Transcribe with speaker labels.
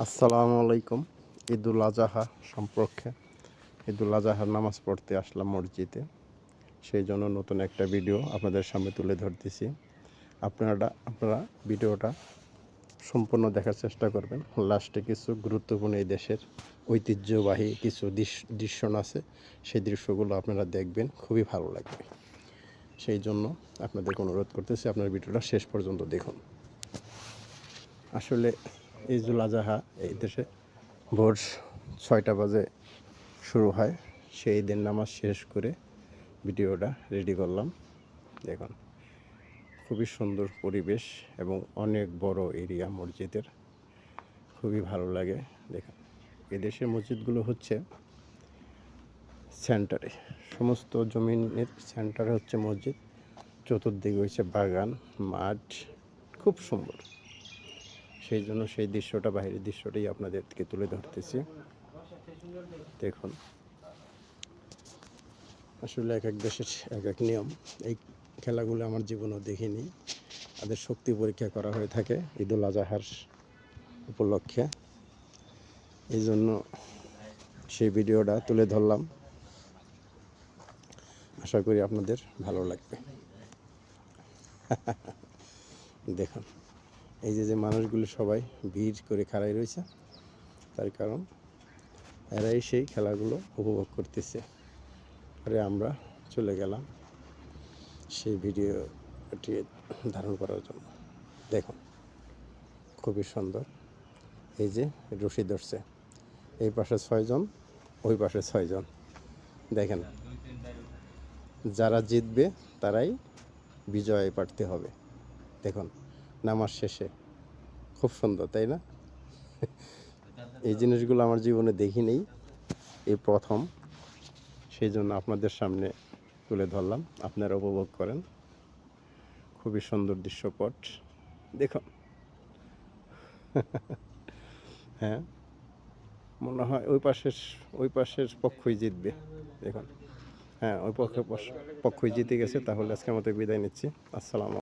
Speaker 1: আসসালামু আলাইকুম। ঈদুল আজহা সম্পর্কে ঈদুল আজহার নামাজ পড়তে আসলাম মসজিদে। সেই জন্য নতুন একটা ভিডিও আপনাদের সামনে তুলে ধরতেছি। আপনারা ভিডিওটা সম্পূর্ণ দেখার চেষ্টা করবেন। লাস্টে কিছু গুরুত্বপূর্ণ এই দেশের ঐতিহ্যবাহী কিছু দৃশ্য আছে, সেই দৃশ্যগুলো আপনারা দেখবেন, খুবই ভালো লাগবে। সেই জন্য আপনাদেরকে অনুরোধ করতেছি, আপনার ভিডিওটা শেষ পর্যন্ত দেখুন। আসলে ঈদুল আজহা এই দেশে ভোর 6টা বাজে শুরু হয়। সেই দিন নামাজ শেষ করে ভিডিওটা রেডি করলাম। দেখুন, খুবই সুন্দর পরিবেশ এবং অনেক বড় এরিয়া মসজিদের, খুবই ভালো লাগে। দেখুন, এদেশের মসজিদগুলো হচ্ছে সেন্টারে, সমস্ত জমিনের সেন্টারে হচ্ছে মসজিদ, চতুর্দিকে হচ্ছে বাগান, মাঠ, খুব সুন্দর। সেই জন্য সেই দৃশ্যটা, বাইরের দৃশ্যটাই আপনাদেরকে তুলে ধরতেছি। দেখুন, আসলে এক এক দেশের এক এক নিয়ম। এই খেলাগুলো আমার জীবনেও দেখিনি। তাদের শক্তি পরীক্ষা করা হয়ে থাকে ঈদুল আজহার উপলক্ষে। এই জন্য সেই ভিডিওটা তুলে ধরলাম। আশা করি আপনাদের ভালো লাগবে। দেখুন, এই যে মানুষগুলো সবাই ভিড় করে খাড়াই রয়েছে, তার কারণ এরাই সেই খেলাগুলো উপভোগ করতেছে। পরে আমরা চলে গেলাম সেই ভিডিওটি ধারণ করার জন্য। দেখুন, খুবই সুন্দর। এই যে রশি ধরছে, এই পাশে 6 জন, ওই পাশে 6 জন। দেখেন, যারা জিতবে তারাই বিজয় প্রার্থী হবে। দেখুন, নামাজ শেষে খুব সুন্দর, তাই না? এই জিনিসগুলো আমার জীবনে দেখিনি, এই প্রথম। সেই জন্য আপনাদের সামনে তুলে ধরলাম, আপনারা উপভোগ করেন। খুবই সুন্দর দৃশ্যপট। দেখুন, হ্যাঁ, মনে হয় ওই পাশের পক্ষই জিতবে। দেখুন, হ্যাঁ, ওই পক্ষই জিতে গেছে। তাহলে আজকের মতো বিদায় নিচ্ছি। আসসালাম।